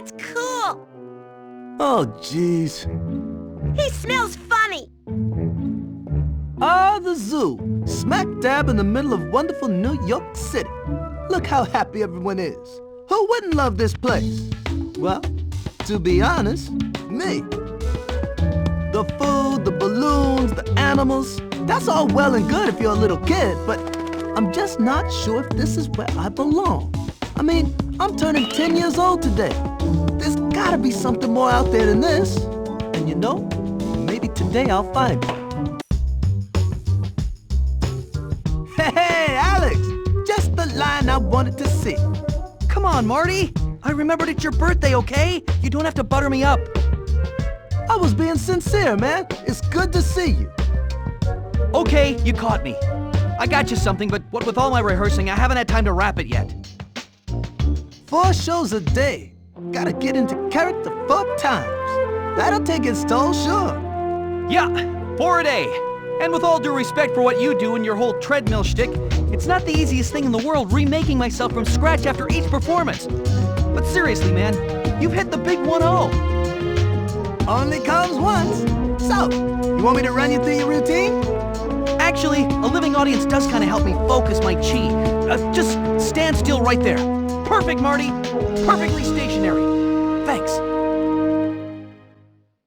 That's cool! Oh, jeez. He smells funny! Ah, the zoo. Smack dab in the middle of wonderful New York City. Look how happy everyone is. Who wouldn't love this place? Well, to be honest, me. The food, the balloons, the animals, that's all well and good if you're a little kid, but I'm just not sure if this is where I belong. I mean, I'm turning 10 years old today. There's gotta be something more out there than this. And you know, maybe today I'll find it. Hey, Alex! Just the line I wanted to see. Come on, Marty! I remembered it's your birthday, okay? You don't have to butter me up. I was being sincere, man. It's good to see you. Okay, you caught me. I got you something, but what with all my rehearsing, I haven't had time to wrap it yet. 4 shows a day. Gotta get into character 4 times. That'll take its toll, sure. Yeah, 4 a day. And with all due respect for what you do and your whole treadmill shtick, it's not the easiest thing in the world remaking myself from scratch after each performance. But seriously, man, you've hit the big 1-0. Only comes once. So, you want me to run you through your routine? Actually, a living audience does kind of help me focus my chi. Just stand still right there. Perfect, Marty. Perfectly stationary. Thanks.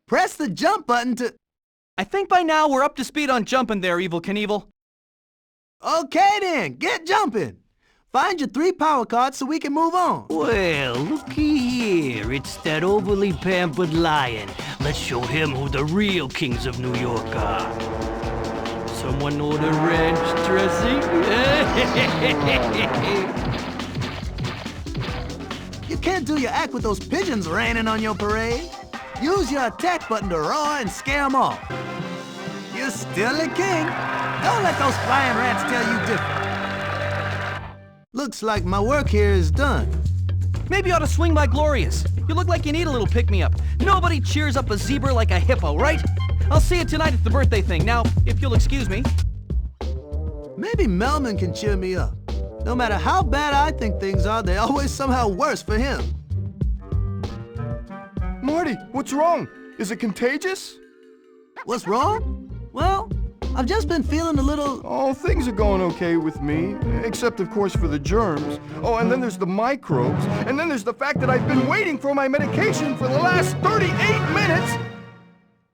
Press the jump button to... I think by now we're up to speed on jumping there, Evel Knievel. Okay then, get jumping. Find your 3 power cards so we can move on. Well, looky here. It's that overly pampered lion. Let's show him who the real kings of New York are. Someone order ranch dressing? You can't do your act with those pigeons raining on your parade. Use your attack button to roar and scare them off. You're still a king. Don't let those flying rats tell you different. Looks like my work here is done. Maybe you ought to swing by Glorious. You look like you need a little pick-me-up. Nobody cheers up a zebra like a hippo, right? I'll see you tonight at the birthday thing. Now, if you'll excuse me. Maybe Melman can cheer me up. No matter how bad I think things are, they're always somehow worse for him. Marty, what's wrong? Is it contagious? What's wrong? Well, I've just been feeling a little... Oh, things are going okay with me, except of course for the germs. Oh, and then there's the microbes, and then there's the fact that I've been waiting for my medication for the last 38 minutes!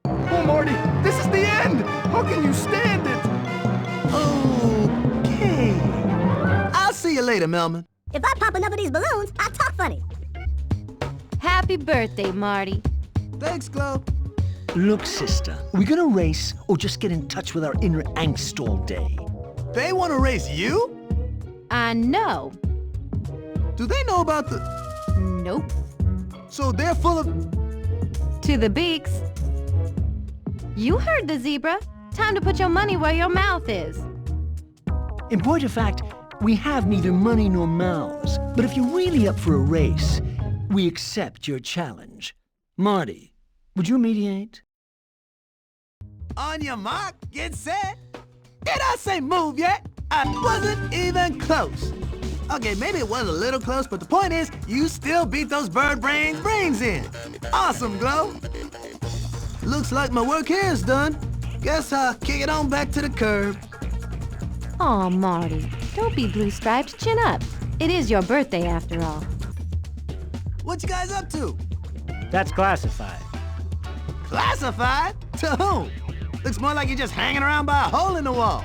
Oh, Marty, this is the end! How can you stand it? Okay. I'll see you later, Melman. If I pop enough of these balloons, I talk funny. Happy birthday, Marty. Thanks, Chloe. Look, sister, are we gonna race or just get in touch with our inner angst all day? They want to race you? I know. Do they know about the... Nope. So they're full of... To the beaks. You heard the zebra. Time to put your money where your mouth is. In point of fact, we have neither money nor mouths. But if you're really up for a race, we accept your challenge. Marty, would you mediate? On your mark, get set. Did I say move yet? I wasn't even close. Okay, maybe it was a little close, but the point is, you still beat those bird brains in. Awesome, Glow. Looks like my work here is done. Guess I'll kick it on back to the curb. Aw, Marty. Don't be blue-striped. Chin up. It is your birthday, after all. What you guys up to? That's classified. Classified? To whom? Looks more like you're just hanging around by a hole in the wall.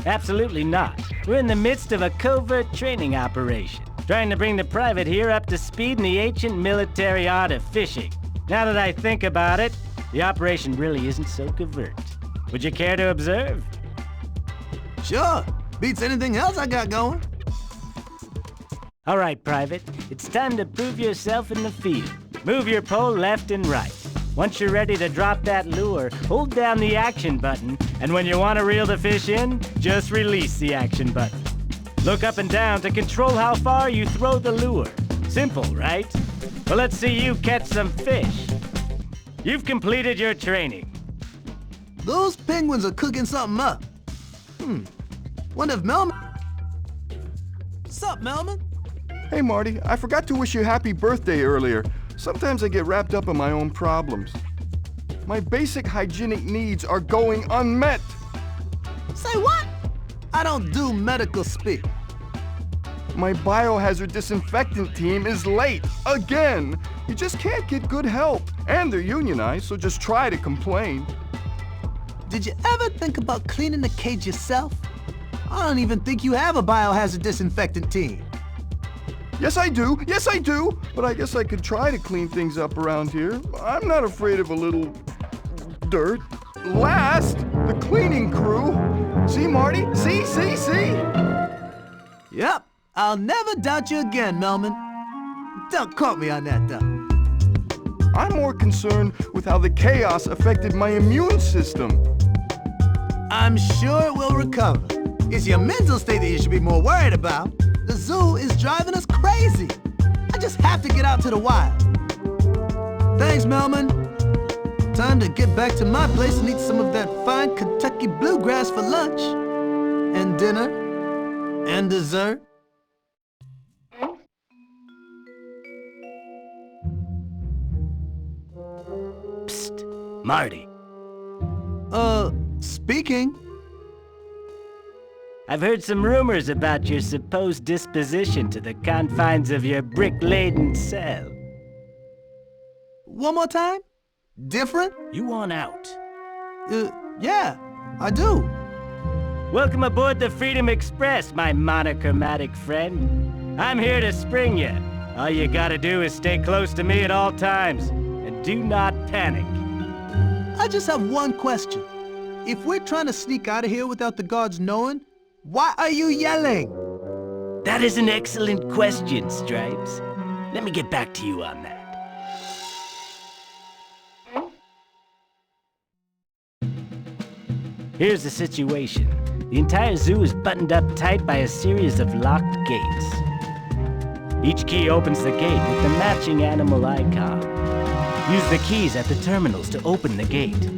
Absolutely not. We're in the midst of a covert training operation, trying to bring the private here up to speed in the ancient military art of fishing. Now that I think about it, the operation really isn't so covert. Would you care to observe? Sure. Beats anything else I got going. All right, Private. It's time to prove yourself in the field. Move your pole left and right. Once you're ready to drop that lure, hold down the action button, and when you want to reel the fish in, just release the action button. Look up and down to control how far you throw the lure. Simple, right? Well, let's see you catch some fish. You've completed your training. Those penguins are cooking something up. Wonder if Melman... Sup, Melman? Hey, Marty, I forgot to wish you happy birthday earlier. Sometimes I get wrapped up in my own problems. My basic hygienic needs are going unmet. Say what? I don't do medical speak. My biohazard disinfectant team is late, again. You just can't get good help. And they're unionized, so just try to complain. Did you ever think about cleaning the cage yourself? I don't even think you have a biohazard disinfectant team. Yes, I do. Yes, I do. But I guess I could try to clean things up around here. I'm not afraid of a little dirt. Last, the cleaning crew. See, Marty? See? Yep, I'll never doubt you again, Melman. Don't quote me on that, though. I'm more concerned with how the chaos affected my immune system. I'm sure it will recover. It's your mental state that you should be more worried about. The zoo is driving us crazy. I just have to get out to the wild. Thanks, Melman. Time to get back to my place and eat some of that fine Kentucky bluegrass for lunch. And dinner. And dessert. Psst, Marty. Speaking. I've heard some rumors about your supposed disposition to the confines of your brick-laden cell. One more time? Different? You want out? Yeah, I do. Welcome aboard the Freedom Express, my monochromatic friend. I'm here to spring you. All you gotta do is stay close to me at all times, and do not panic. I just have one question. If we're trying to sneak out of here without the guards knowing, why are you yelling? That is an excellent question, Stripes. Let me get back to you on that. Here's the situation. The entire zoo is buttoned up tight by a series of locked gates. Each key opens the gate with the matching animal icon. Use the keys at the terminals to open the gate.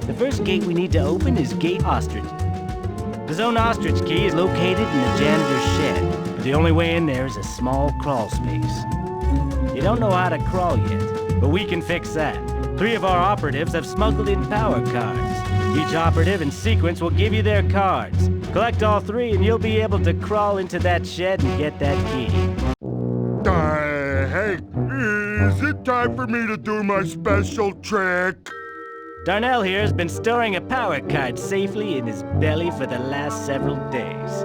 The first gate we need to open is Gate Ostrich. The Zone Ostrich key is located in the janitor's shed, but the only way in there is a small crawl space. You don't know how to crawl yet, but we can fix that. 3 of our operatives have smuggled in power cards. Each operative in sequence will give you their cards. Collect all 3 and you'll be able to crawl into that shed and get that key. Hey, is it time for me to do my special trick? Darnell here has been storing a power card safely in his belly for the last several days.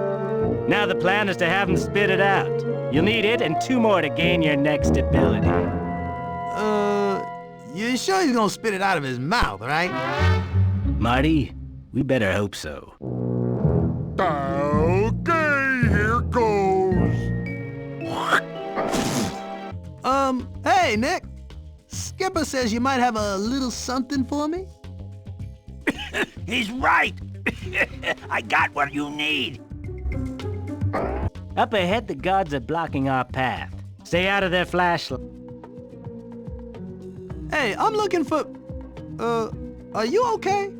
Now the plan is to have him spit it out. You'll need it and 2 more to gain your next ability. You sure he's gonna spit it out of his mouth, right? Marty, we better hope so. Okay, here goes. Hey, Nick. Skipper says you might have a little something for me? He's right. I got what you need. Up ahead, the guards are blocking our path. Stay out of their flashlight. Hey, I'm looking for... are you okay?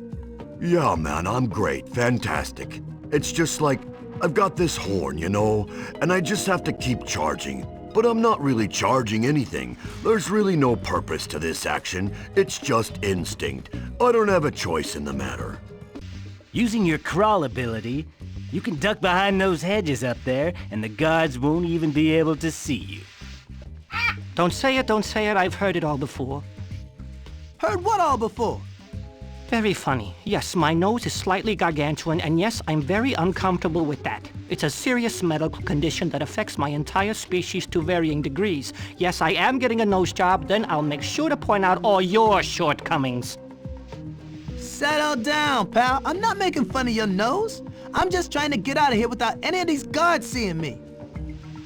Yeah, man, I'm great. Fantastic. It's just like, I've got this horn, you know, and I just have to keep charging. But I'm not really charging anything. There's really no purpose to this action. It's just instinct. I don't have a choice in the matter. Using your crawl ability, you can duck behind those hedges up there, and the guards won't even be able to see you. Don't say it, I've heard it all before. Heard what all before? Very funny. Yes, my nose is slightly gargantuan, and yes, I'm very uncomfortable with that. It's a serious medical condition that affects my entire species to varying degrees. Yes, I am getting a nose job, then I'll make sure to point out all your shortcomings. Settle down, pal. I'm not making fun of your nose. I'm just trying to get out of here without any of these guards seeing me.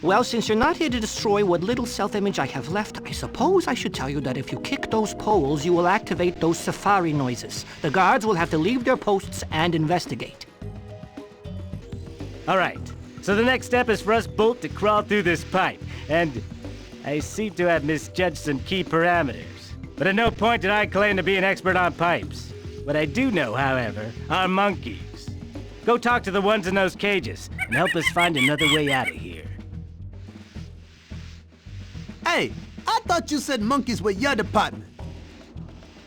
Well, since you're not here to destroy what little self-image I have left, I suppose I should tell you that if you kick those poles, you will activate those safari noises. The guards will have to leave their posts and investigate. All right, so the next step is for us both to crawl through this pipe, and I seem to have misjudged some key parameters. But at no point did I claim to be an expert on pipes. What I do know, however, are monkeys. Go talk to the ones in those cages, and help us find another way out of here. Hey, I thought you said monkeys were your department.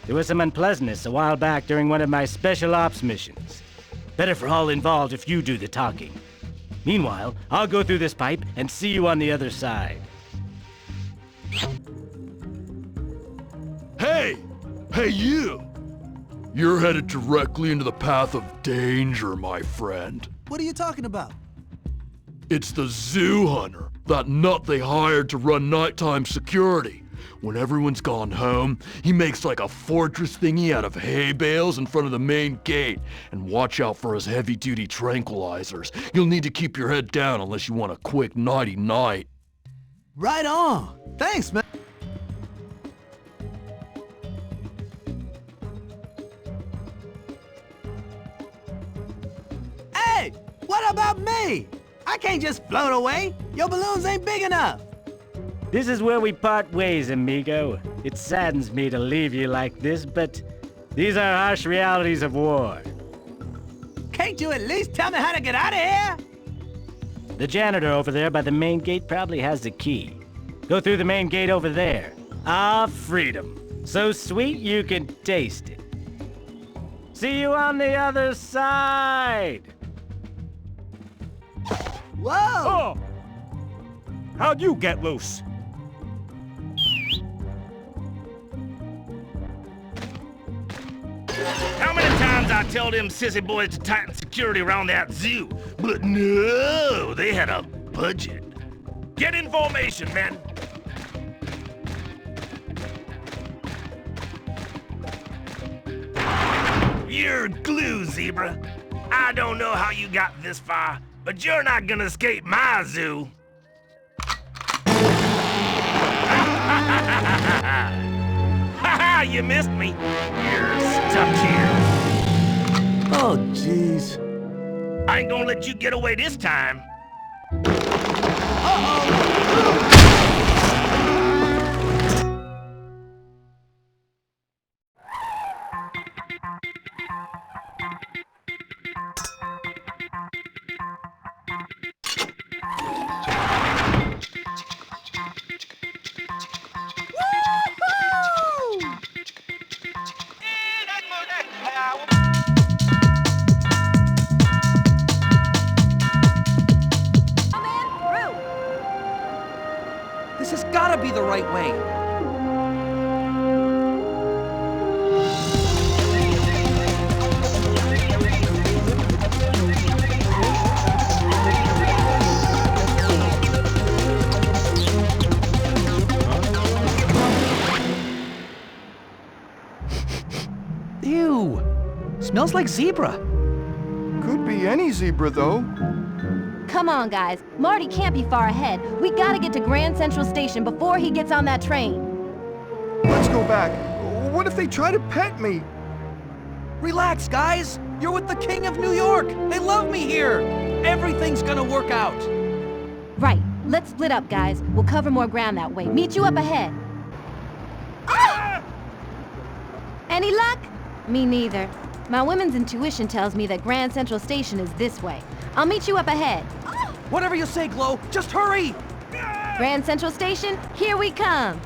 There was some unpleasantness a while back during one of my special ops missions. Better for all involved if you do the talking. Meanwhile, I'll go through this pipe and see you on the other side. Hey! Hey, you! You're headed directly into the path of danger, my friend. What are you talking about? It's the zoo hunter, that nut they hired to run nighttime security. When everyone's gone home, he makes like a fortress thingy out of hay bales in front of the main gate. And watch out for his heavy-duty tranquilizers. You'll need to keep your head down unless you want a quick nighty-night. Right on. Thanks, man. Hey, what about me? I can't just float away. Your balloons ain't big enough. This is where we part ways, amigo. It saddens me to leave you like this, but these are harsh realities of war. Can't you at least tell me how to get out of here? The janitor over there by the main gate probably has the key. Go through the main gate over there. Ah, freedom. So sweet you can taste it. See you on the other side! Whoa! Oh! How'd you get loose? How many times I tell them sissy boys to tighten security around that zoo? But no, they had a budget. Get in formation, men. You're glue, Zebra. I don't know how you got this far, but you're not gonna escape my zoo. Ha! You missed me. You're stuck here. Oh, jeez. I ain't gonna let you get away this time. This has gotta be the right way. Ew! Smells like zebra. Could be any zebra, though. Come on, guys. Marty can't be far ahead. We gotta get to Grand Central Station before he gets on that train. Let's go back. What if they try to pet me? Relax, guys. You're with the King of New York. They love me here. Everything's gonna work out. Right. Let's split up, guys. We'll cover more ground that way. Meet you up ahead. Ah! Any luck? Me neither. My women's intuition tells me that Grand Central Station is this way. I'll meet you up ahead. Whatever you say, Glow. Just hurry. Grand Central Station, here we come.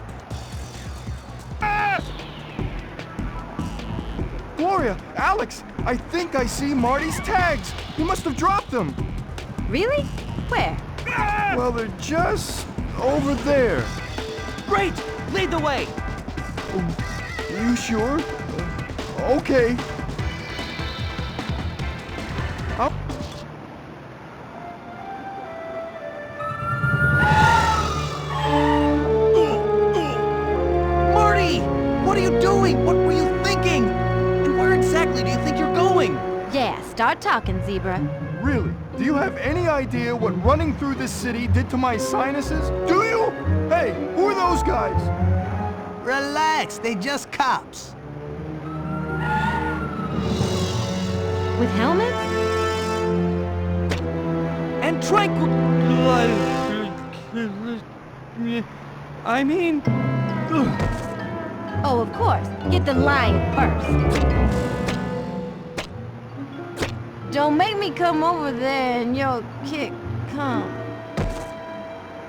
Gloria, Alex, I think I see Marty's tags. He must have dropped them. Really? Where? Well, they're just over there. Great. Lead the way. You sure? Okay. Up. Marty! What are you doing? What were you thinking? And where exactly do you think you're going? Yeah, start talking, Zebra. Really? Do you have any idea what running through this city did to my sinuses? Do you? Hey, who are those guys? Relax, they just cops. With helmets? And tranquil... I mean... Oh, of course. Get the lion first. Don't make me come over there and you'll kick. Come.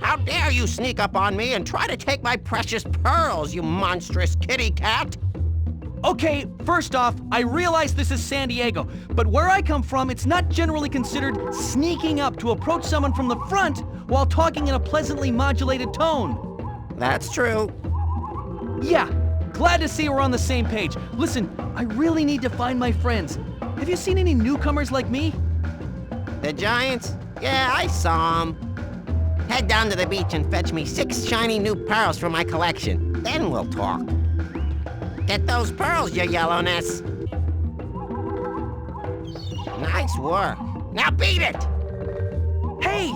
How dare you sneak up on me and try to take my precious pearls, you monstrous kitty cat? Okay, first off, I realize this is San Diego, but where I come from, it's not generally considered sneaking up to approach someone from the front while talking in a pleasantly modulated tone. That's true. Yeah, glad to see we're on the same page. Listen, I really need to find my friends. Have you seen any newcomers like me? The giants? Yeah, I saw them. Head down to the beach and fetch me 6 shiny new pearls from my collection. Then we'll talk. Get those pearls, you yellowness. Nice work. Now beat it! Hey,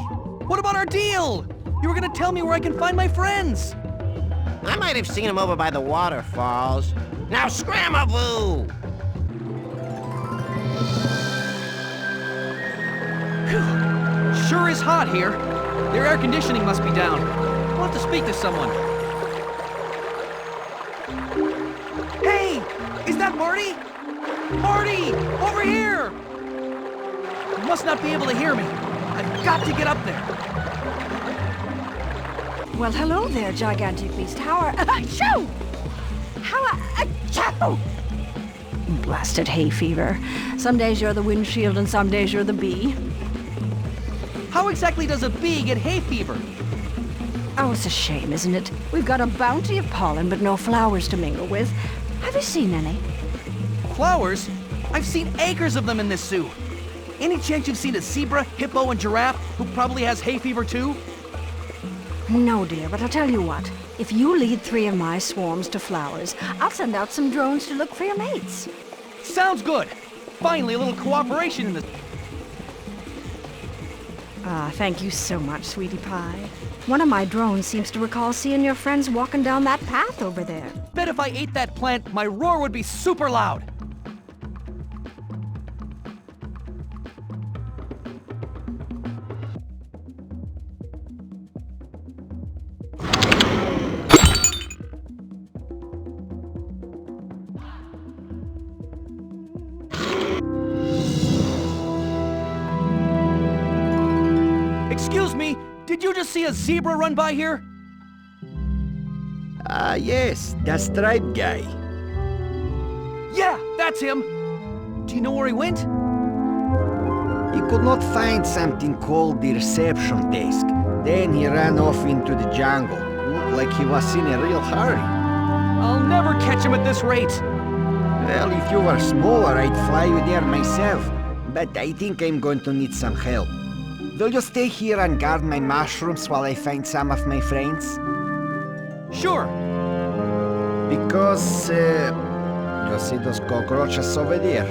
what about our deal? You were gonna tell me where I can find my friends. I might have seen them over by the waterfalls. Now scram-a-boo! Sure is hot here. Their air conditioning must be down. I'll have to speak to someone. Hey! Is that Marty? Marty! Over here! You must not be able to hear me. I've got to get up there. Well, hello there, gigantic beast. How are... Achoo! How are... Achoo! Blasted hay fever. Some days you're the windshield and some days you're the bee. How exactly does a bee get hay fever? Oh, it's a shame, isn't it? We've got a bounty of pollen, but no flowers to mingle with. Have you seen any? Flowers? I've seen acres of them in this zoo. Any chance you've seen a zebra, hippo, and giraffe who probably has hay fever too? No, dear, but I'll tell you what. If you lead 3 of my swarms to flowers, I'll send out some drones to look for your mates. Sounds good. Finally, a little cooperation in this. Ah, thank you so much, sweetie pie. One of my drones seems to recall seeing your friends walking down that path over there. Bet if I ate that plant, my roar would be super loud. Excuse me, did you just see a zebra run by here? Yes, that striped guy. Yeah, that's him. Do you know where he went? He could not find something called the reception desk. Then he ran off into the jungle. Looked like he was in a real hurry. I'll never catch him at this rate. Well, if you were smaller, I'd fly you there myself. But I think I'm going to need some help. Will you stay here and guard my mushrooms while I find some of my friends? Sure. Because, you see those cockroaches over there?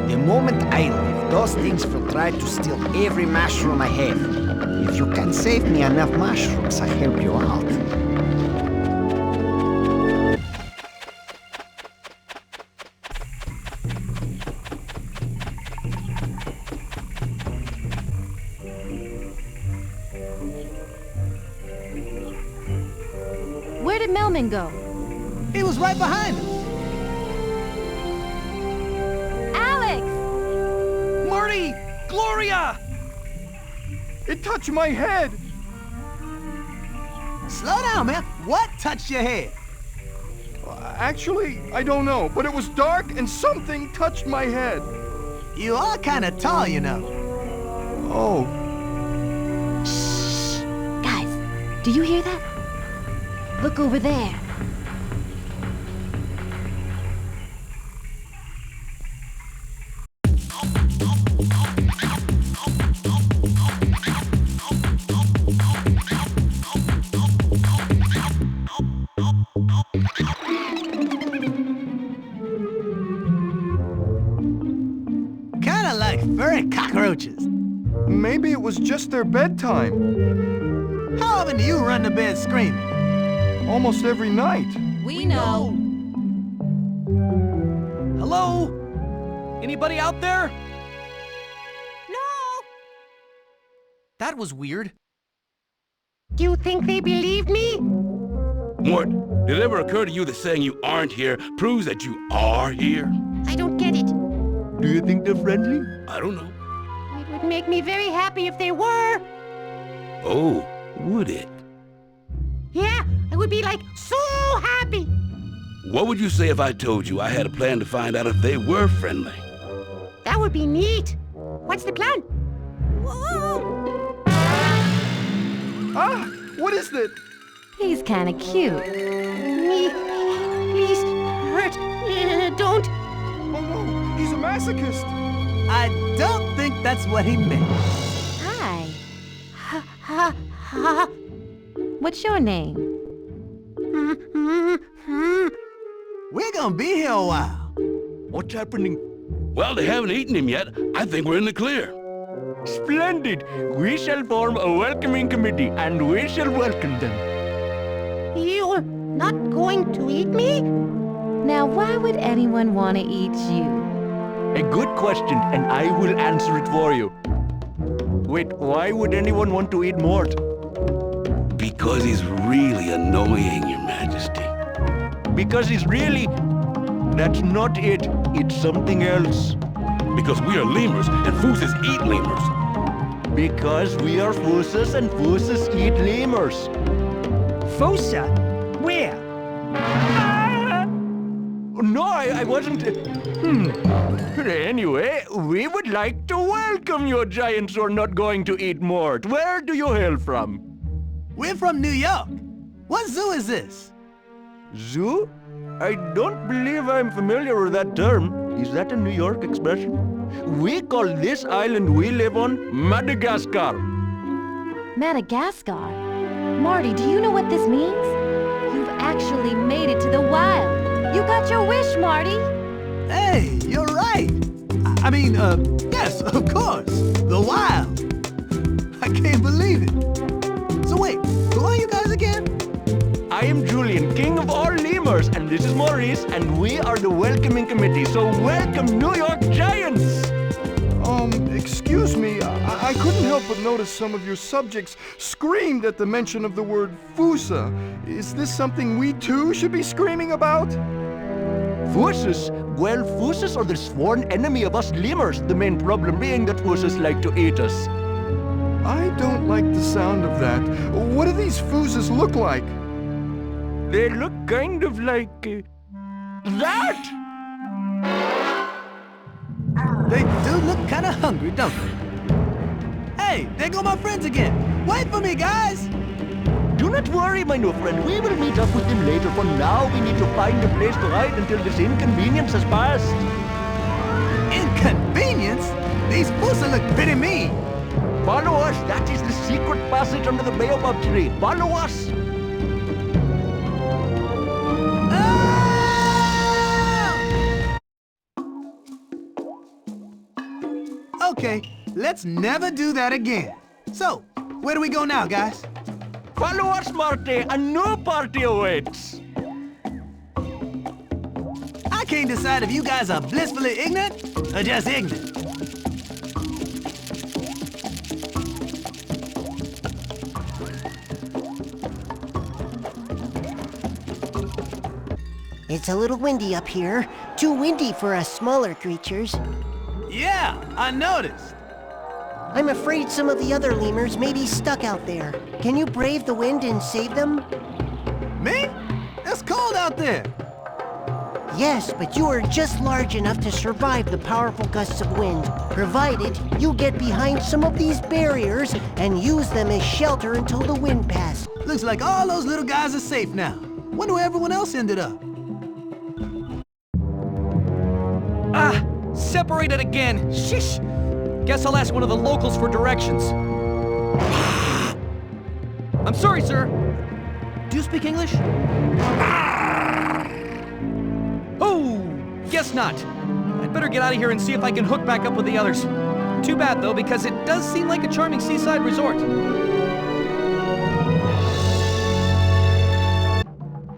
The moment I leave, those things will try to steal every mushroom I have. If you can save me enough mushrooms, I'll help you out. Where did Melman go? He was right behind us. Alex! Marty! Gloria! It touched my head! Slow down, man. What touched your head? Actually, I don't know, but it was dark and something touched my head. You are kind of tall, you know. Oh. Shh! Guys, do you hear that? Look over there. Kinda like furry cockroaches. Maybe it was just their bedtime. How often do you run to bed screaming? Almost every night. We know. Hello? Anybody out there? No! That was weird. You think they believe me? What? Did it ever occur to you that saying you aren't here proves that you are here? I don't get it. Do you think they're friendly? I don't know. It would make me very happy if they were. Oh, Would it? Yeah, I would be like so happy. What would you say if I told you I had a plan to find out if they were friendly? That would be neat. What's the plan? Whoa! Ah, what is that? He's kinda cute. Me, please, hurt. Don't. Oh no, he's a masochist. I don't think that's what he meant. Hi. Ha, ha, ha. What's your name? We're gonna be here a while. What's happening? Well, they haven't eaten him yet. I think we're in the clear. Splendid! We shall form a welcoming committee, and we shall welcome them. You're not going to eat me? Now, why would anyone want to eat you? A good question, and I will answer it for you. Wait, why would anyone want to eat Mort? Because he's really annoying, Your Majesty. Because he's really... That's not it. It's something else. Because we are lemurs, and fooses eat lemurs. Because we are fooses, and fooses eat lemurs. Fosa? Where? No, I wasn't... Anyway, we would like to welcome you giants who are not going to eat Mort. Where do you hail from? We're from New York. What zoo is this? Zoo? I don't believe I'm familiar with that term. Is that a New York expression? We call this island we live on Madagascar. Madagascar? Marty, do you know what this means? You've actually made it to the wild. You got your wish, Marty. Hey, you're right. I mean, yes, of course. The wild. I can't believe it. So wait, who are you guys again? I am Julian, king of all lemurs, and this is Maurice, and we are the welcoming committee. So welcome, New York Giants! Excuse me, I couldn't help but notice some of your subjects screamed at the mention of the word Fusa. Is this something we too should be screaming about? Fooses? Well, fooses are the sworn enemy of us lemurs, the main problem being that fooses like to eat us. I don't like the sound of that. What do these fooses look like? They look kind of like... that! They do look kind of hungry, don't they? Hey, there go my friends again. Wait for me, guys. Do not worry, my new friend. We will meet up with them later. For now, we need to find a place to hide until this inconvenience has passed. Inconvenience? These fooses look pretty mean. Follow us. That is the secret passage under the baobab tree. Follow us. Okay, let's never do that again. So, where do we go now, guys? Follow us, Marty. A new party awaits. I can't decide if you guys are blissfully ignorant or just ignorant. It's a little windy up here. Too windy for us smaller creatures. Yeah, I noticed. I'm afraid some of the other lemurs may be stuck out there. Can you brave the wind and save them? Me? It's cold out there. Yes, but you are just large enough to survive the powerful gusts of wind, provided you get behind some of these barriers and use them as shelter until the wind passes. Looks like all those little guys are safe now. Wonder where everyone else ended up. Ah! Separated again! Shish! Guess I'll ask one of the locals for directions. I'm sorry, sir. Do you speak English? Oh! Guess not. I'd better get out of here and see if I can hook back up with the others. Too bad, though, because it does seem like a charming seaside resort.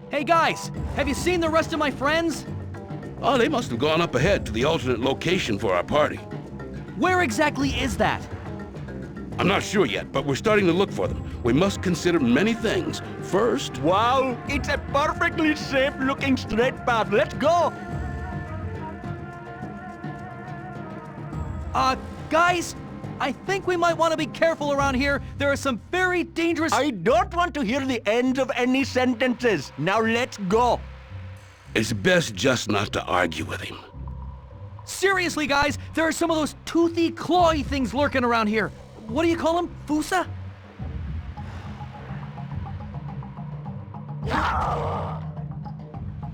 Hey, guys! Have you seen the rest of my friends? Oh, they must have gone up ahead to the alternate location for our party. Where exactly is that? I'm not sure yet, but we're starting to look for them. We must consider many things. First... Wow, it's a perfectly safe-looking straight path. Let's go! Guys, I think we might want to be careful around here. There are some very dangerous... I don't want to hear the ends of any sentences. Now let's go. It's best just not to argue with him. Seriously, guys, there are some of those toothy, clawy things lurking around here. What do you call them? Fusa?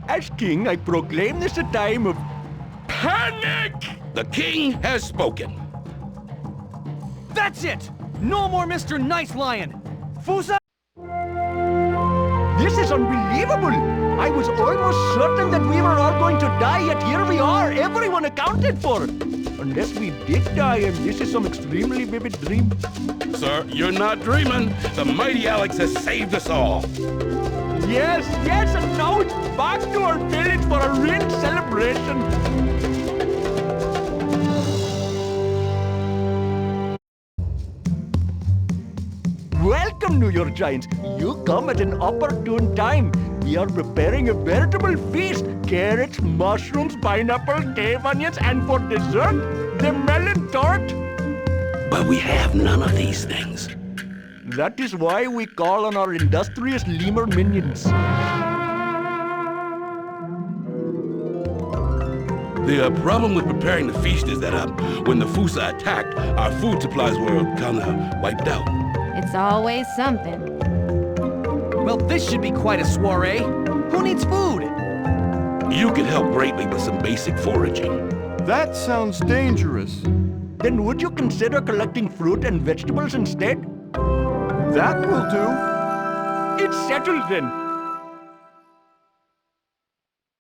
As king, I proclaim this a time of panic! The king has spoken. That's it! No more Mr. Nice Lion! Fusa! This is unbelievable! I was almost certain that we were all going to die, yet here we are, everyone accounted for! Unless we did die, and this is some extremely vivid dream. Sir, you're not dreaming. The mighty Alex has saved us all. Yes, yes, and now it's back to our village for a real celebration. Welcome, New York Giants. You come at an opportune time. We are preparing a veritable feast. Carrots, mushrooms, pineapples, cave onions, and for dessert, the melon tart. But we have none of these things. That is why we call on our industrious lemur minions. The problem with preparing the feast is that when the Fusa attacked, our food supplies were kind of wiped out. It's always something. Well, this should be quite a soiree. Who needs food? You could help greatly with some basic foraging. That sounds dangerous. Then would you consider collecting fruit and vegetables instead? That will do. It's settled then.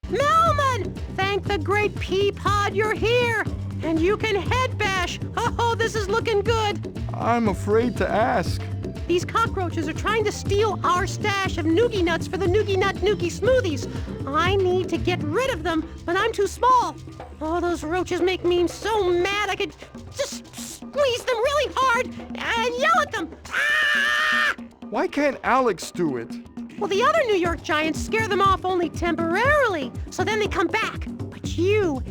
Melman! Thank the great pea pod you're here! And you can head bash! Oh, this is looking good! I'm afraid to ask. These cockroaches are trying to steal our stash of noogie nuts for the Noogie Nut Noogie smoothies. I need to get rid of them, but I'm too small. Oh, those roaches make me so mad I could just squeeze them really hard and yell at them. Ah! Why can't Alex do it? Well, the other New York Giants scare them off only temporarily, so then they come back. But you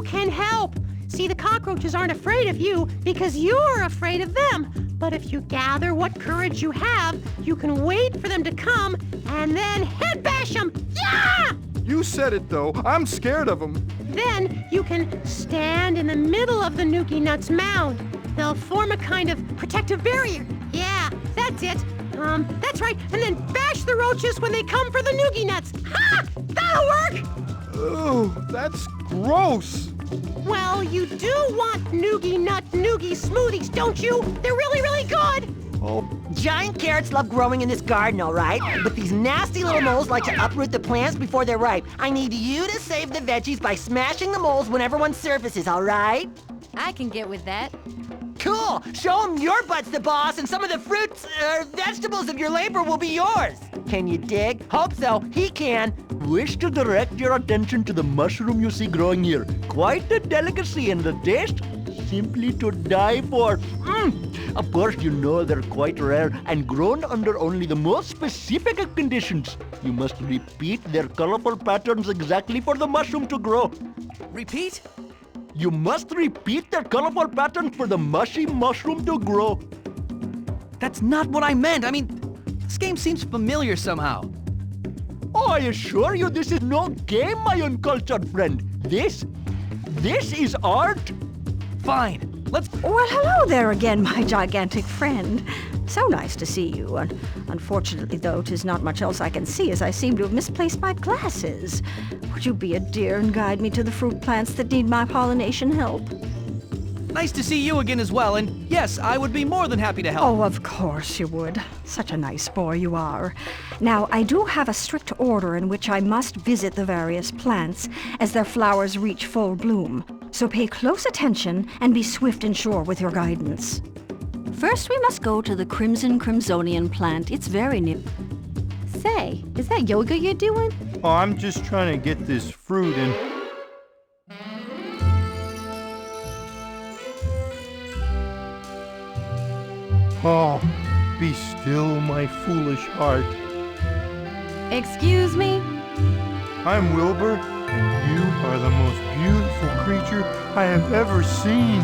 can help. See, the cockroaches aren't afraid of you because you're afraid of them. But if you gather what courage you have, you can wait for them to come and then head bash them. Yeah! You said it, though. I'm scared of them. Then you can stand in the middle of the Noogie Nuts mound. They'll form a kind of protective barrier. Yeah, that's it. That's right. And then bash the roaches when they come for the Noogie Nuts. Ha! That'll work! Oh, that's gross. Well, you do want Noogie Nut Noogie smoothies, don't you? They're really, really good! Oh. Giant carrots love growing in this garden, all right? But these nasty little moles like to uproot the plants before they're ripe. I need you to save the veggies by smashing the moles whenever one surfaces, all right? I can get with that. Cool! Show them your butt's the boss, and some of the fruits or vegetables of your labor will be yours. Can you dig? Hope so. He can. Wish to direct your attention to the mushroom you see growing here. Quite a delicacy, and the taste simply to die for. Of course, you know they're quite rare and grown under only the most specific of conditions. You must repeat their colorful patterns exactly for the mushroom to grow. Repeat? You must repeat their colorful patterns for the mushy mushroom to grow. That's not what I meant. I mean, this game seems familiar somehow. Oh, I assure you this is no game, my uncultured friend. This is art. Fine, let's... Well, hello there again, my gigantic friend. So nice to see you. Unfortunately, though, 'tis not much else I can see, as I seem to have misplaced my glasses. Would you be a dear and guide me to the fruit plants that need my pollination help? Nice to see you again as well, and yes, I would be more than happy to help. Oh, of course you would. Such a nice boy you are. Now, I do have a strict order in which I must visit the various plants as their flowers reach full bloom. So pay close attention and be swift and sure with your guidance. First, we must go to the Crimson Crimsonian plant. It's very new. Say, is that yoga you're doing? Oh, I'm just trying to get this fruit in. Oh, be still, my foolish heart. Excuse me? I'm Wilbur, and you are the most beautiful creature I have ever seen.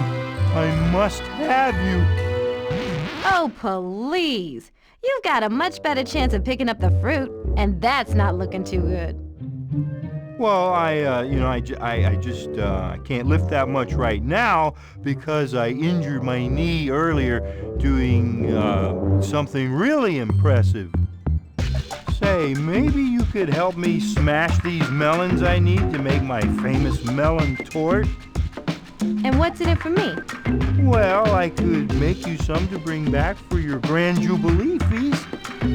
I must have you. Oh, please. You've got a much better chance of picking up the fruit, and that's not looking too good. Well, I can't lift that much right now because I injured my knee earlier doing something really impressive. Say, maybe you could help me smash these melons I need to make my famous melon tort? And what's in it for me? Well, I could make you some to bring back for your Grand Jubilee feast.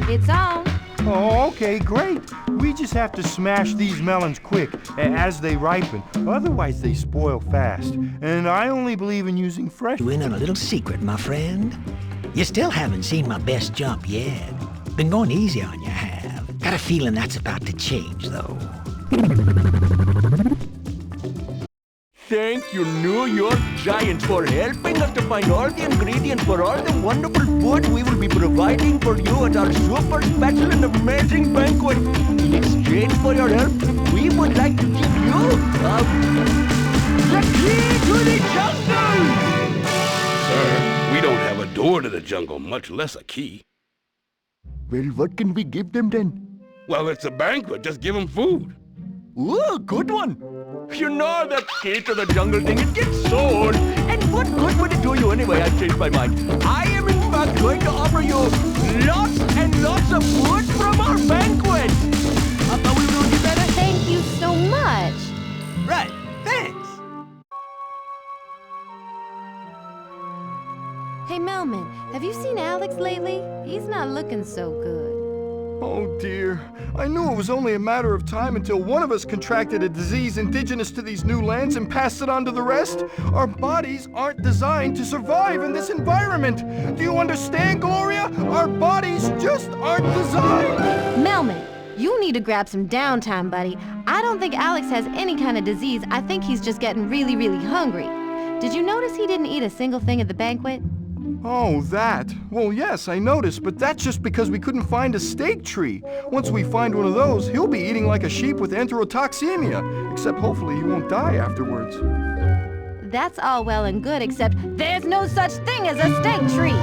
It's on. Oh, okay, great. We just have to smash these melons quick as they ripen. Otherwise, they spoil fast. And I only believe in using fresh... You in on a little secret, my friend. You still haven't seen my best jump yet. Been going easy on you, have. Got a feeling that's about to change, though. Thank you, New York Giants, for helping us to find all the ingredients for all the wonderful food we will be providing for you at our super special and amazing banquet. In exchange for your help, we would like to give you the key to the jungle! Sir, we don't have a door to the jungle, much less a key. Well, what can we give them then? Well, it's a banquet. Just give them food. Ooh, good one. You know that key to the jungle thing, it gets sold. And what good would it do you anyway? I changed my mind. I am in fact going to offer you lots and lots of food from our banquet. How about we will do better? Thank you so much. Right, thanks. Hey, Melman, have you seen Alex lately? He's not looking so good. Oh dear, I knew it was only a matter of time until one of us contracted a disease indigenous to these new lands and passed it on to the rest. Our bodies aren't designed to survive in this environment. Do you understand, Gloria? Our bodies just aren't designed. Melman, you need to grab some downtime, buddy. I don't think Alex has any kind of disease. I think he's just getting really, really hungry. Did you notice he didn't eat a single thing at the banquet? Oh, that. Well, yes, I noticed, but that's just because we couldn't find a steak tree. Once we find one of those, he'll be eating like a sheep with enterotoxemia. Except hopefully he won't die afterwards. That's all well and good, except there's no such thing as a steak tree!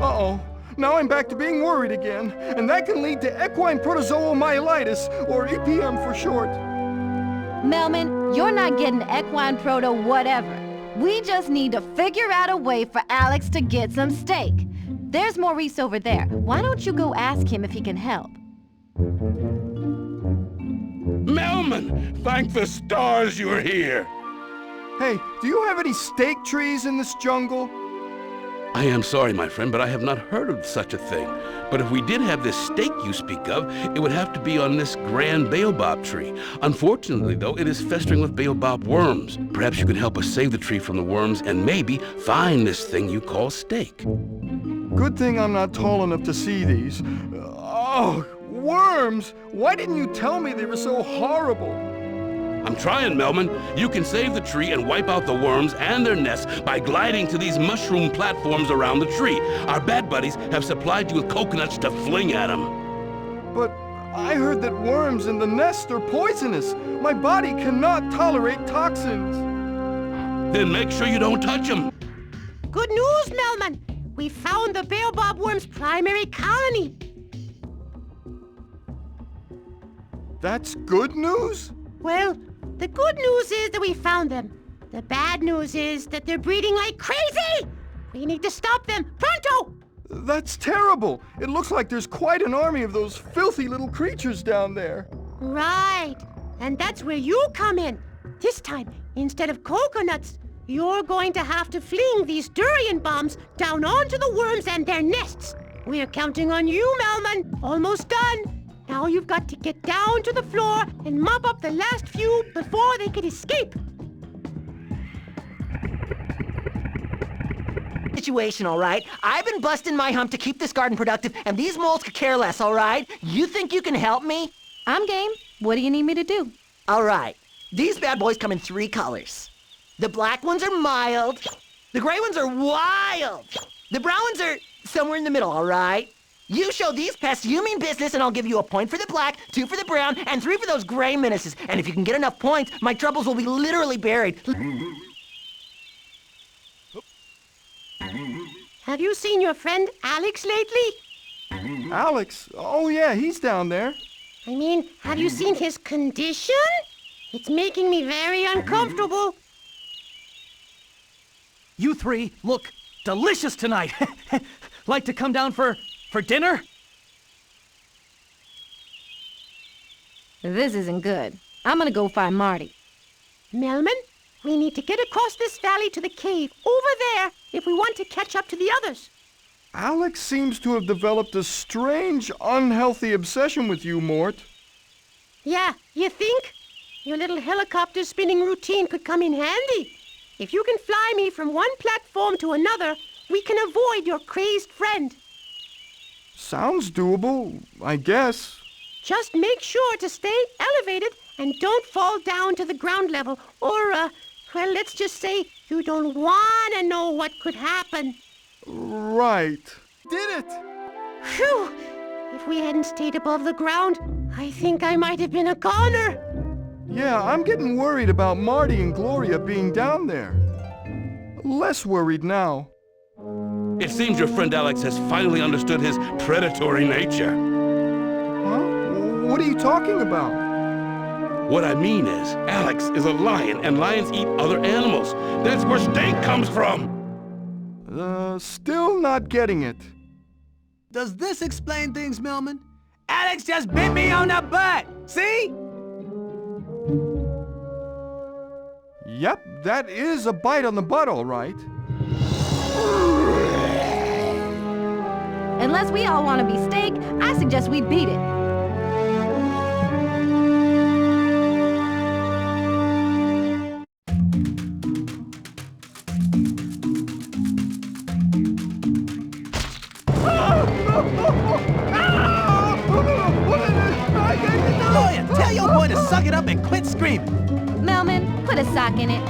Uh-oh. Now I'm back to being worried again, and that can lead to equine protozoal myelitis, or EPM for short. Melman, you're not getting equine proto whatever. We just need to figure out a way for Alex to get some steak. There's Maurice over there. Why don't you go ask him if he can help? Melman, thank the stars you're here. Hey, do you have any steak trees in this jungle? I am sorry, my friend, but I have not heard of such a thing. But if we did have this steak you speak of, it would have to be on this grand baobab tree. Unfortunately, though, it is festering with baobab worms. Perhaps you could help us save the tree from the worms and maybe find this thing you call steak. Good thing I'm not tall enough to see these. Oh, worms! Why didn't you tell me they were so horrible? I'm trying, Melman. You can save the tree and wipe out the worms and their nests by gliding to these mushroom platforms around the tree. Our bad buddies have supplied you with coconuts to fling at them. But I heard that worms in the nest are poisonous. My body cannot tolerate toxins. Then make sure you don't touch them. Good news, Melman. We found the baobab worm's primary colony. That's good news? Well, the good news is that we found them. The bad news is that they're breeding like crazy! We need to stop them, pronto! That's terrible! It looks like there's quite an army of those filthy little creatures down there. Right, and that's where you come in. This time, instead of coconuts, you're going to have to fling these durian bombs down onto the worms and their nests. We're counting on you, Melman. Almost done. Now you've got to get down to the floor and mop up the last few before they could escape. Situation, all right? I've been busting my hump to keep this garden productive, and these moles could care less, all right? You think you can help me? I'm game. What do you need me to do? All right. These bad boys come in 3 colors. The black ones are mild. The gray ones are wild. The brown ones are somewhere in the middle, all right? You show these pests you mean business, and I'll give you a point for the black, 2 for the brown, and 3 for those gray menaces. And if you can get enough points, my troubles will be literally buried. have you seen your friend Alex lately? Alex? Oh yeah, he's down there. I mean, have you seen his condition? It's making me very uncomfortable. You three look delicious tonight. Like to come down for dinner? This isn't good. I'm gonna go find Marty. Melman, we need to get across this valley to the cave over there if we want to catch up to the others. Alex seems to have developed a strange, unhealthy obsession with you, Mort. Yeah, you think? Your little helicopter spinning routine could come in handy. If you can fly me from one platform to another, we can avoid your crazed friend. Sounds doable, I guess. Just make sure to stay elevated and don't fall down to the ground level. Or, well, let's just say you don't want to know what could happen. Right. Did it! Phew! If we hadn't stayed above the ground, I think I might have been a goner. Yeah, I'm getting worried about Marty and Gloria being down there. Less worried now. It seems your friend Alex has finally understood his predatory nature. Huh? What are you talking about? What I mean is, Alex is a lion, and lions eat other animals. That's where steak comes from! Still not getting it. Does this explain things, Melman? Alex just bit me on the butt! See? Yep, that is a bite on the butt, all right. Unless we all want to be steak, I suggest we beat it. Gloria, tell your boy to suck it up and quit screaming. Melman, put a sock in it.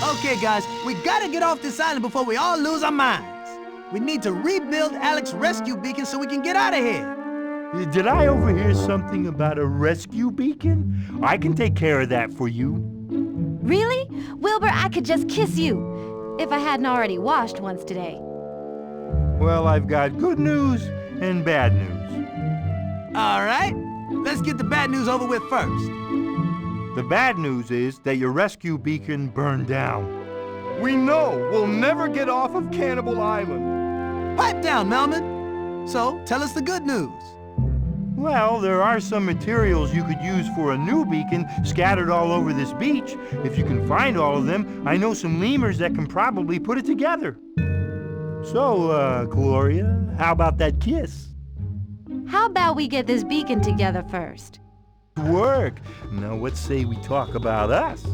Okay, guys, we gotta get off this island before we all lose our minds. We need to rebuild Alex's rescue beacon so we can get out of here. Did I overhear something about a rescue beacon? I can take care of that for you. Really? Wilbur, I could just kiss you. If I hadn't already washed once today. Well, I've got good news and bad news. All right, let's get the bad news over with first. The bad news is that your rescue beacon burned down. We know we'll never get off of Cannibal Island. Pipe down, Melman. So, tell us the good news. Well, there are some materials you could use for a new beacon scattered all over this beach. If you can find all of them, I know some lemurs that can probably put it together. So, Gloria, how about that kiss? How about we get this beacon together first? Work. Now, what say we talk about us?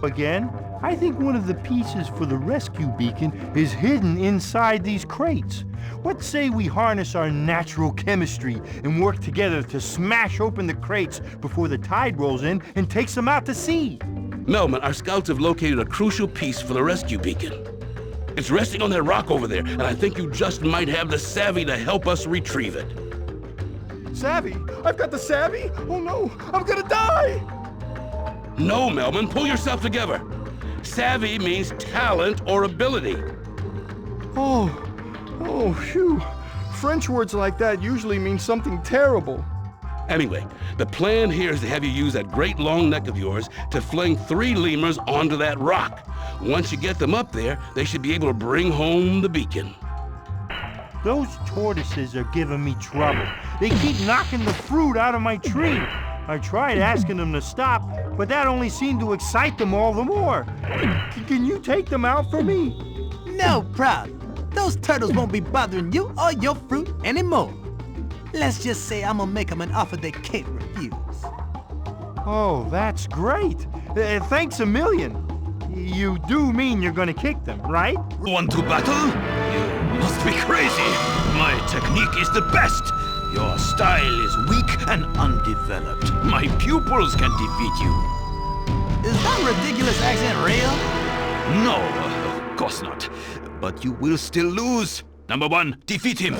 Again, I think one of the pieces for the rescue beacon is hidden inside these crates. What say we harness our natural chemistry and work together to smash open the crates before the tide rolls in and takes them out to sea? Melman, our scouts have located a crucial piece for the rescue beacon. It's resting on that rock over there, and I think you just might have the savvy to help us retrieve it. Savvy? I've got the savvy? Oh no, I'm gonna die! No, Melman, pull yourself together. Savvy means talent or ability. Oh, phew. French words like that usually mean something terrible. Anyway, the plan here is to have you use that great long neck of yours to fling 3 lemurs onto that rock. Once you get them up there, they should be able to bring home the beacon. Those tortoises are giving me trouble. They keep knocking the fruit out of my tree. I tried asking them to stop, but that only seemed to excite them all the more. Can you take them out for me? No problem. Those turtles won't be bothering you or your fruit anymore. Let's just say I'm gonna make them an offer they can't refuse. Oh, that's great. Thanks a million. You do mean you're gonna kick them, right? Want to battle? You must be crazy. My technique is the best. Your style is weak and undeveloped. My pupils can defeat you. Is that ridiculous accent real? No, of course not. But you will still lose. Number 1, defeat him.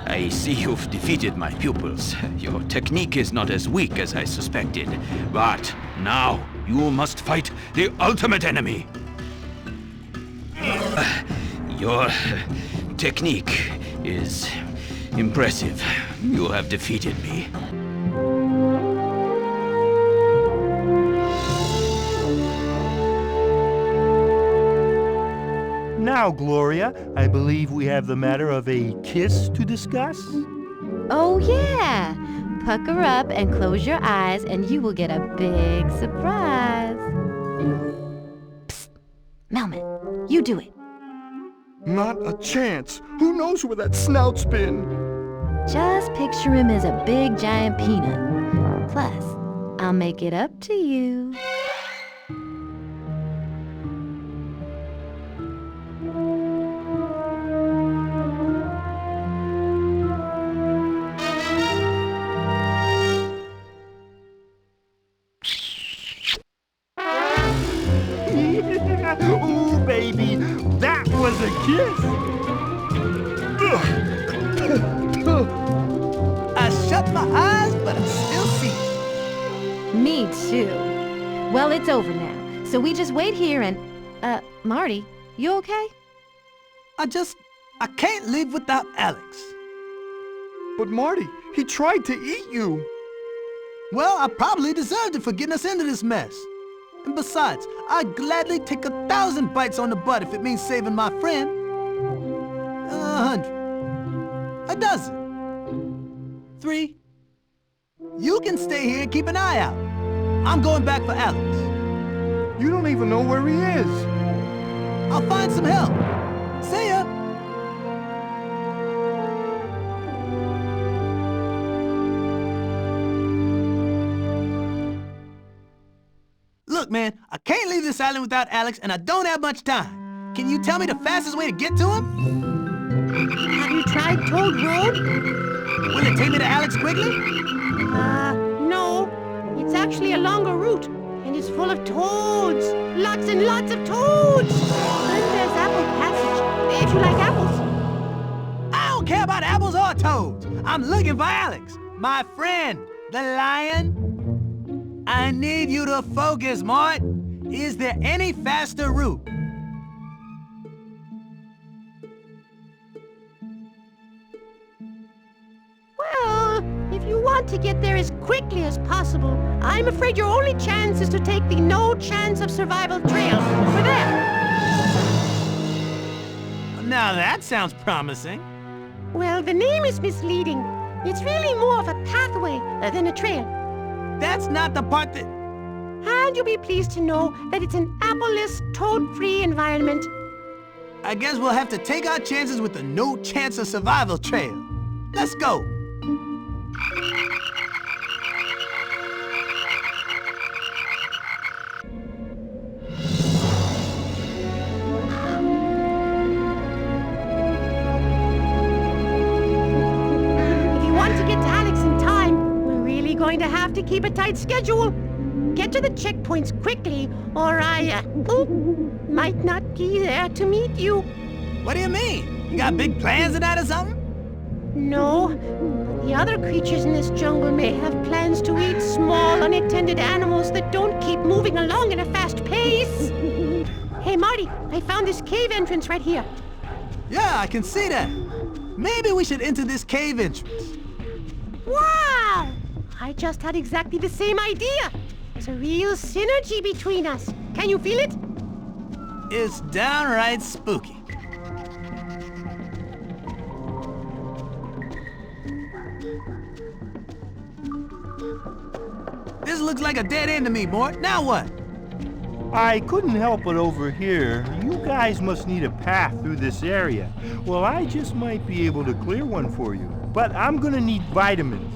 I I see you've defeated my pupils. Your technique is not as weak as I suspected. But now you must fight the ultimate enemy. Your technique is impressive. You have defeated me. Now, Gloria, I believe we have the matter of a kiss to discuss. Oh, yeah. Pucker up and close your eyes, and you will get a big surprise. Psst. Melman, you do it. Not a chance. Who knows where that snout's been? Just picture him as a big giant peanut. Plus, I'll make it up to you. Ooh, baby, that was a kiss. I shut my eyes, but I still see. Me too. Well, it's over now, so we just wait here and... Marty, you okay? I can't live without Alex. But Marty, he tried to eat you. Well, I probably deserved it for getting us into this mess. And besides, I'd gladly take 1,000 bites on the butt if it means saving my friend. 100. A dozen. 3. You can stay here and keep an eye out. I'm going back for Alex. You don't even know where he is. I'll find some help. See ya. Look, man, I can't leave this island without Alex, and I don't have much time. Can you tell me the fastest way to get to him? Have you tried Toad Road? Will it take me to Alex quickly? No. It's actually a longer route, and it's full of toads. Lots and lots of toads. Then there's Apple Passage, if you like apples. I don't care about apples or toads. I'm looking for Alex, my friend, the lion. I need you to focus, Mort. Is there any faster route? Well, if you want to get there as quickly as possible, I'm afraid your only chance is to take the no chance of survival trail. Over there. Now that sounds promising. Well, the name is misleading. It's really more of a pathway than a trail. That's not the part that... And you'll be pleased to know that it's an apple-less, toad-free environment. I guess we'll have to take our chances with the no chance of survival trail. Let's go. If you want to get to Alex in time, we're really going to have to keep a tight schedule. Get to the checkpoints quickly, or I might not be there to meet you. What do you mean? You got big plans tonight or something? No, but the other creatures in this jungle may have plans to eat small, unattended animals that don't keep moving along at a fast pace. Hey, Marty, I found this cave entrance right here. Yeah, I can see that. Maybe we should enter this cave entrance. Wow! I just had exactly the same idea. There's a real synergy between us. Can you feel it? It's downright spooky. This looks like a dead end to me, Mort. Now what? I couldn't help but overhear. You guys must need a path through this area. Well, I just might be able to clear one for you. But I'm gonna need vitamins.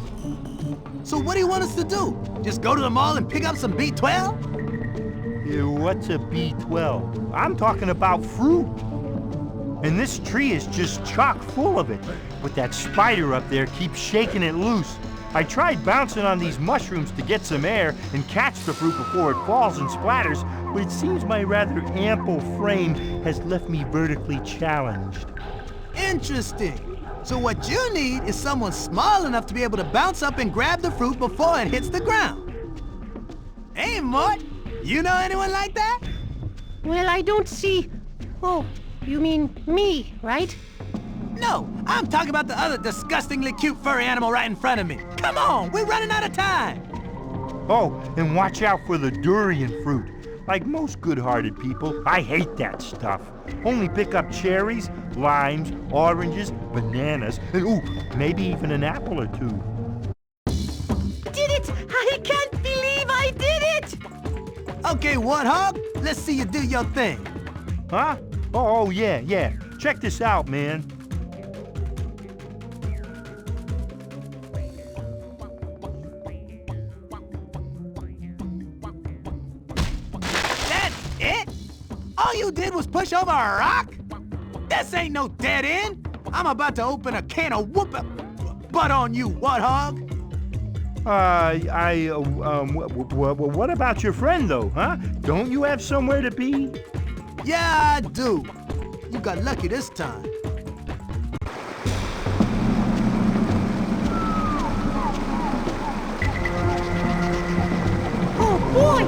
So what do you want us to do? Just go to the mall and pick up some B12? What's a B12? I'm talking about fruit. And this tree is just chock full of it. But that spider up there keeps shaking it loose. I tried bouncing on these mushrooms to get some air and catch the fruit before it falls and splatters, but it seems my rather ample frame has left me vertically challenged. Interesting. So what you need is someone small enough to be able to bounce up and grab the fruit before it hits the ground. Hey, Mort, you know anyone like that? Well, I don't see... Oh, you mean me, right? No, I'm talking about the other disgustingly cute furry animal right in front of me. Come on, we're running out of time. Oh, and watch out for the durian fruit. Like most good-hearted people, I hate that stuff. Only pick up cherries, limes, oranges, bananas, and ooh, maybe even an apple or two. Did it! I can't believe I did it! Okay, Warthog, let's see you do your thing. Huh? Oh, yeah. Check this out, man. That's it? All you did was push over a rock? This ain't no dead end. I'm about to open a can of butt on you, Warthog. What about your friend, though, huh? Don't you have somewhere to be? Yeah, I do. You got lucky this time. Oh boy!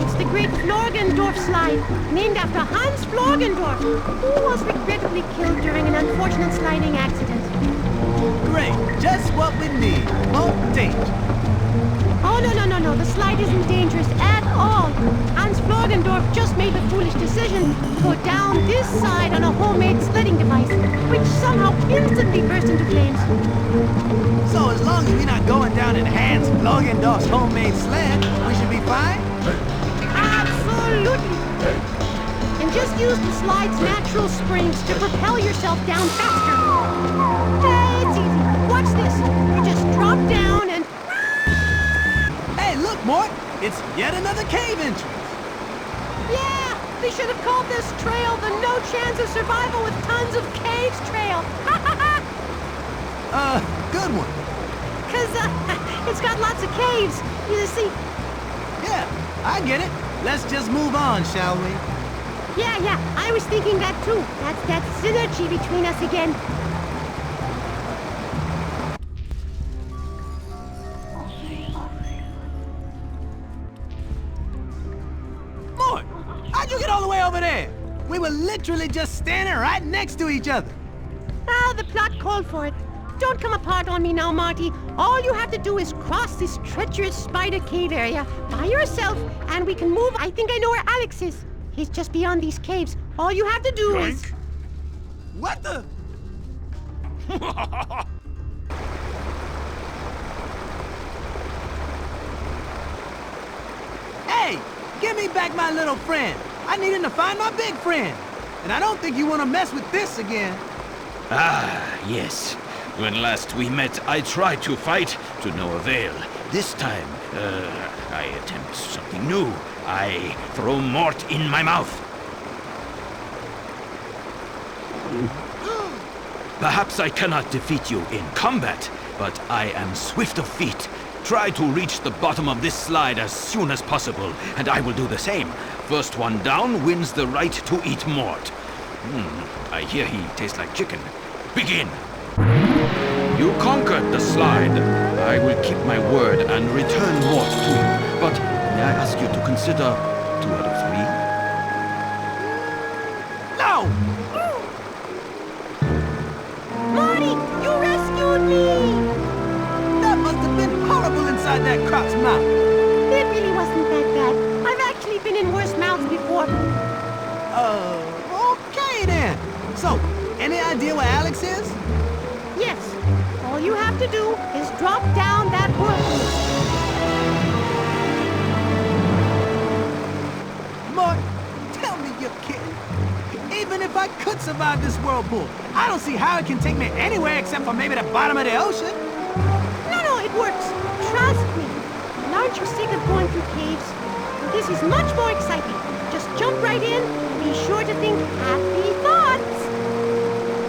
It's the Great Florgendorf slide, named after Hans Florgendorf, who was regrettably killed during an unfortunate sliding accident. Great, just what we need. More danger. Oh, no, the slide isn't dangerous at all. Hans Florgendorf just made the foolish decision to go down this side on a homemade sledding device, which somehow instantly burst into flames. So as long as we're not going down in Hans Florgendorf's homemade sled, we should be fine? Absolutely. And just use the slide's natural springs to propel yourself down faster. Hey, it's easy. Watch this. You just drop down and... Hey, look, Mort! It's yet another cave entrance. Yeah! They should have called this trail the No Chance of Survival with Tons of Caves Trail. Good one. Because, it's got lots of caves, you see. Yeah, I get it. Let's just move on, shall we? Yeah, I was thinking that too. That's that synergy between us again. Mort, how'd you get all the way over there? We were literally just standing right next to each other. The plot called for it. Don't come apart on me now, Marty. All you have to do is cross this treacherous spider cave area by yourself, and we can move. I think I know where Alex is. He's just beyond these caves. All you have to do is... What the? Hey, give me back my little friend. I need him to find my big friend. And I don't think you want to mess with this again. Ah, yes. When last we met, I tried to fight to no avail. This time, I attempt something new. I throw Mort in my mouth. Perhaps I cannot defeat you in combat, but I am swift of feet. Try to reach the bottom of this slide as soon as possible, and I will do the same. First one down wins the right to eat Mort. I hear he tastes like chicken. Begin! You conquered the slide. I will keep my word and return Mort to you. But may I ask you to consider 2 out of 3? No! Marty, you rescued me! That must have been horrible inside that croc's mouth. It really wasn't that bad. I've actually been in worse mouths before. Okay then. So, any idea where Alex is? Yes. All you have to do is drop down that whirlpool. Mort, tell me you're kidding. Even if I could survive this whirlpool, I don't see how it can take me anywhere except for maybe the bottom of the ocean. No, it works. Trust me. And aren't you sick of going through caves? This is much more exciting. Just jump right in. Be sure to think happy thoughts.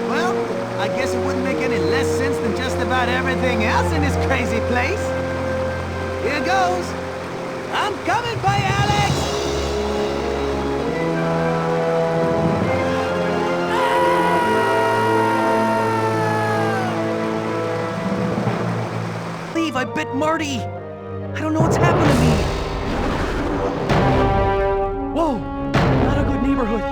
Well, I guess it wouldn't make any less sense than just about everything else in this crazy place. Here goes. I'm coming for you, Alex! I bit Marty! I don't know what's happened to me! Whoa! Not a good neighborhood.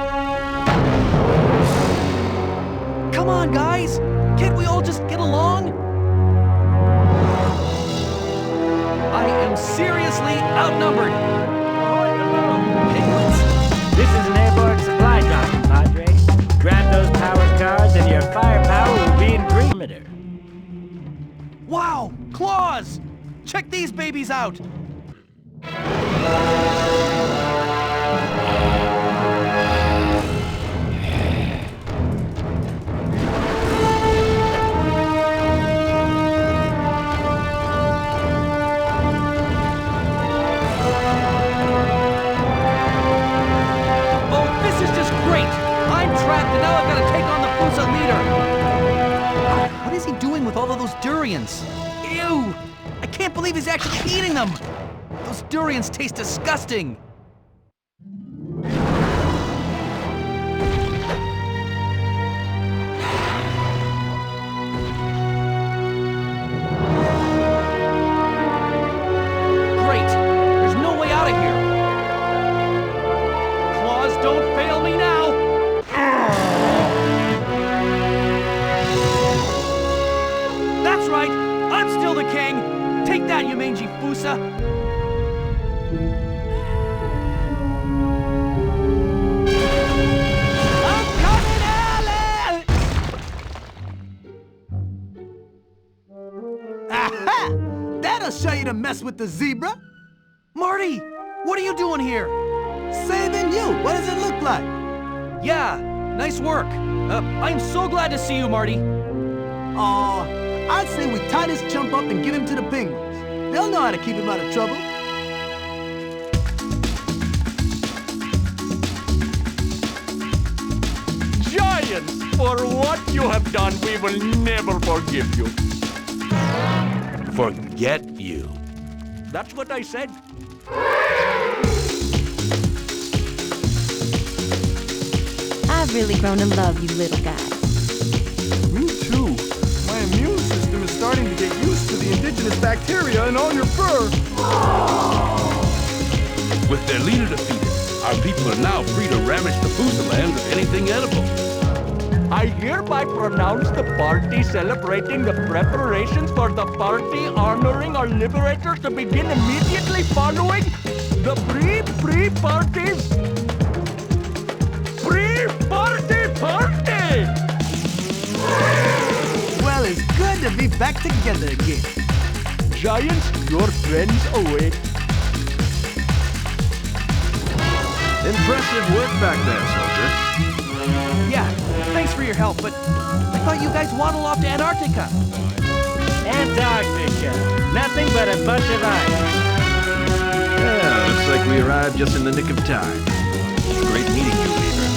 Come on, guys! Can't we all just get along? I am seriously outnumbered! This is an airborne supply drop, Padre. Grab those power cards and your firepower will be in perimeter. Wow! Claws! Check these babies out! And now I've got to take on the Fusa leader! What is he doing with all of those durians? Ew! I can't believe he's actually eating them! Those durians taste disgusting! Great! There's no way out of here! Claws, don't fail me now! That's right! I'm still the king! Take that, you mangy Fusa! I'm coming, Alan! Aha! That'll show you to mess with the zebra! Marty! What are you doing here? Saving you! What does it look like? Yeah, nice work. I'm so glad to see you, Marty. Aw, I'd say we tie this chump up and give him to the penguins. They'll know how to keep him out of trouble. Giants, for what you have done, we will never forgive you. Forget you. That's what I said. I've really grown to love you little guys. Me too. My immune system is starting to get used to the indigenous bacteria in all your fur. With their leader defeated, our people are now free to ravage the Fusa land with anything edible. I hereby pronounce the party celebrating the preparations for the party honoring our liberators to begin immediately following the pre-parties. Pre-party! Well, it's good to be back together again. Giants, your friends await. Impressive work back there, soldier. Yeah, thanks for your help, but I thought you guys waddle off to Antarctica. Antarctica. Nothing but a bunch of ice. Yeah, looks like we arrived just in the nick of time. It's great meeting you, Leader.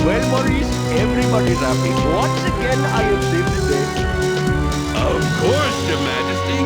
Well, Maurice, everybody's happy. Once again, I have saved the day. Of course, Your Majesty.